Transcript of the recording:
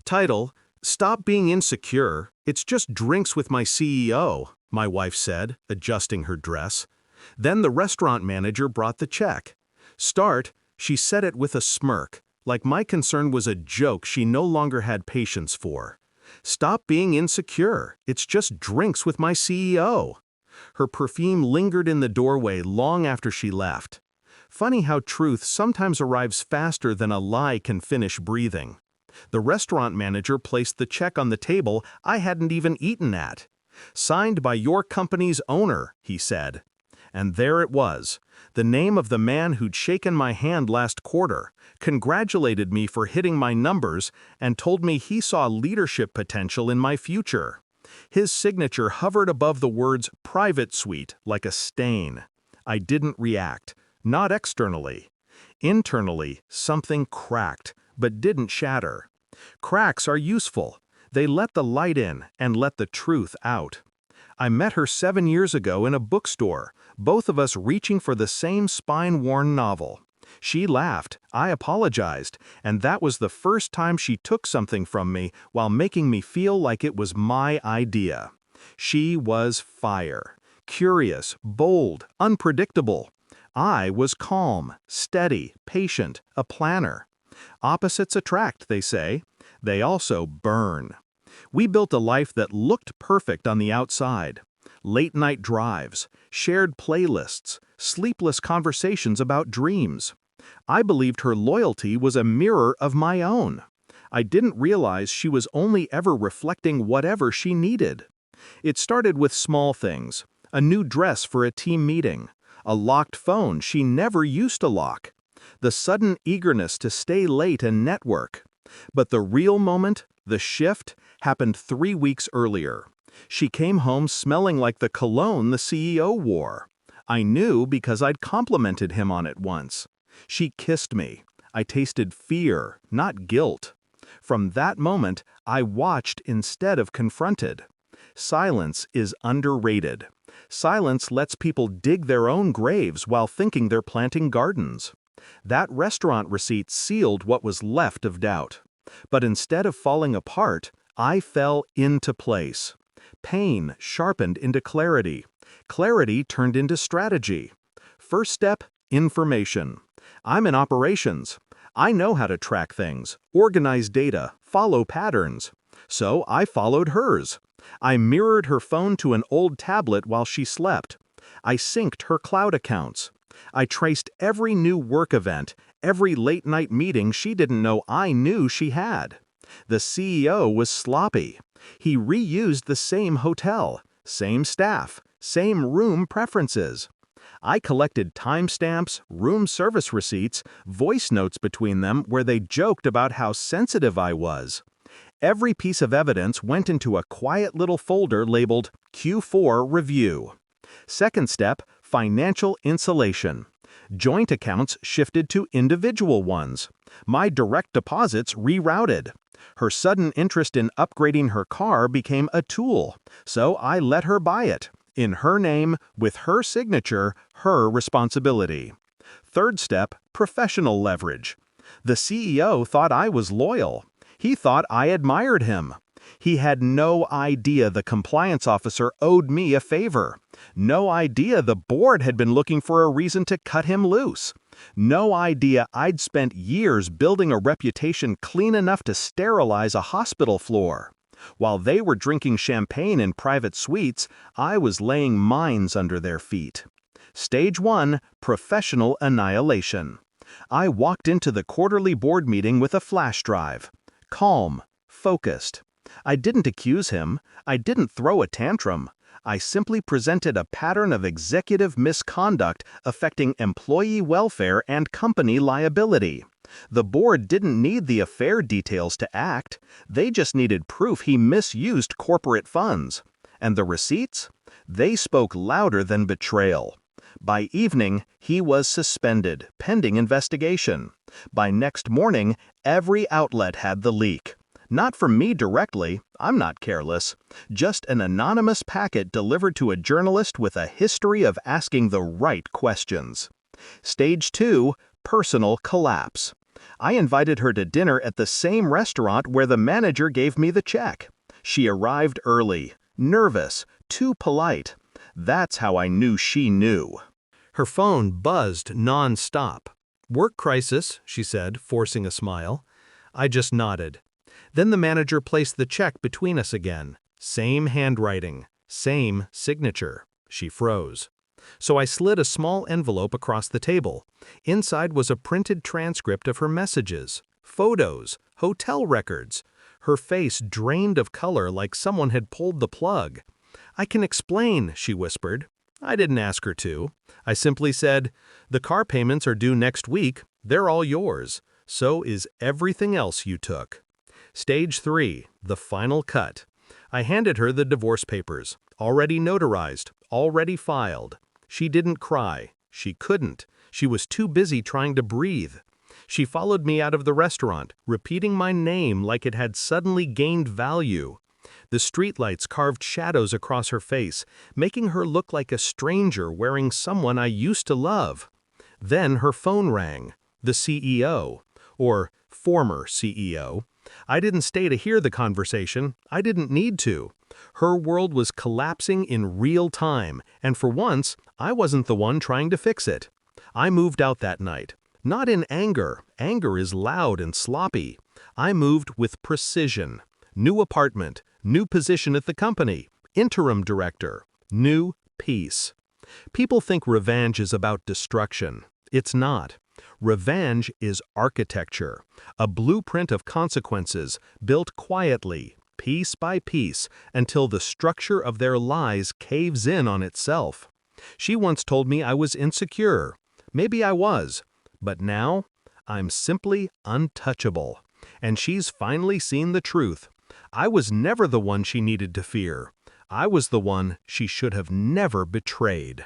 Title: Stop Being Insecure. It's just drinks with my CEO, my wife said, adjusting her dress. Then the restaurant manager brought the check. Start, she said it with a smirk, like my concern was a joke she no longer had patience for. Stop being insecure. It's just drinks with my CEO. Her perfume lingered in the doorway long after she left. Funny how truth sometimes arrives faster than a lie can finish breathing. The restaurant manager placed the check on the table I hadn't even eaten at. Signed by your company's owner, he said. And there it was, the name of the man who'd shaken my hand last quarter, congratulated me for hitting my numbers, and told me he saw leadership potential in my future. His signature hovered above the words "private suite" like a stain. I didn't react, not externally. Internally, something cracked, but didn't shatter. Cracks are useful. They let the light in and let the truth out. I met her 7 years ago in a bookstore, both of us reaching for the same spine-worn novel. She laughed, I apologized, and that was the first time she took something from me while making me feel like it was my idea. She was fire. Curious, bold, unpredictable. I was calm, steady, patient, a planner. Opposites attract, they say. They also burn. We built a life that looked perfect on the outside. Late-night drives, shared playlists, sleepless conversations about dreams. I believed her loyalty was a mirror of my own. I didn't realize she was only ever reflecting whatever she needed. It started with small things, a new dress for a team meeting, a locked phone she never used to lock, the sudden eagerness to stay late and network. But the real moment, the shift, happened 3 weeks earlier. She came home smelling like the cologne the CEO wore. I knew because I'd complimented him on it once. She kissed me. I tasted fear, not guilt. From that moment, I watched instead of confronted. Silence is underrated. Silence lets people dig their own graves while thinking they're planting gardens. That restaurant receipt sealed what was left of doubt. But instead of falling apart, I fell into place. Pain sharpened into clarity. Clarity turned into strategy. First step, information. I'm in operations. I know how to track things, organize data, follow patterns. So I followed hers. I mirrored her phone to an old tablet while she slept. I synced her cloud accounts. I traced every new work event, every late-night meeting she didn't know I knew she had. The CEO was sloppy. He reused the same hotel, same staff, same room preferences. I collected timestamps, room service receipts, voice notes between them where they joked about how sensitive I was. Every piece of evidence went into a quiet little folder labeled Q4 Review. Second step, financial insulation. Joint accounts shifted to individual ones. My direct deposits rerouted. Her sudden interest in upgrading her car became a tool, so I let her buy it. In her name, with her signature, her responsibility. Third step, professional leverage. The CEO thought I was loyal. He thought I admired him. He had no idea the compliance officer owed me a favor. No idea the board had been looking for a reason to cut him loose. No idea I'd spent years building a reputation clean enough to sterilize a hospital floor. While they were drinking champagne in private suites, I was laying mines under their feet. Stage 1, professional annihilation. I walked into the quarterly board meeting with a flash drive. Calm, focused. I didn't accuse him. I didn't throw a tantrum. I simply presented a pattern of executive misconduct affecting employee welfare and company liability. The board didn't need the affair details to act. They just needed proof he misused corporate funds. And the receipts? They spoke louder than betrayal. By evening, he was suspended, pending investigation. By next morning, every outlet had the leak. Not from me directly, I'm not careless. Just an anonymous packet delivered to a journalist with a history of asking the right questions. Stage 2, personal collapse. I invited her to dinner at the same restaurant where the manager gave me the check. She arrived early, nervous, too polite. That's how I knew she knew. Her phone buzzed non-stop. "Work crisis," she said, forcing a smile. I just nodded. Then the manager placed the check between us again. Same handwriting, same signature. She froze. So I slid a small envelope across the table. Inside was a printed transcript of her messages, photos, hotel records. Her face drained of color like someone had pulled the plug. "I can explain," she whispered. I didn't ask her to. I simply said, "The car payments are due next week. They're all yours. So is everything else you took." Stage 3, the final cut. I handed her the divorce papers, already notarized, already filed. She didn't cry. She couldn't. She was too busy trying to breathe. She followed me out of the restaurant, repeating my name like it had suddenly gained value. The streetlights carved shadows across her face, making her look like a stranger wearing someone I used to love. Then her phone rang. The CEO, or former CEO. I didn't stay to hear the conversation. I didn't need to. Her world was collapsing in real time, and for once, I wasn't the one trying to fix it. I moved out that night. Not in anger. Anger is loud and sloppy. I moved with precision. New apartment, new position at the company, interim director, new peace. People think revenge is about destruction. It's not. Revenge is architecture, a blueprint of consequences built quietly, piece by piece, until the structure of their lies caves in on itself. She once told me I was insecure. Maybe I was, but now I'm simply untouchable. And she's finally seen the truth. I was never the one she needed to fear. I was the one she should have never betrayed.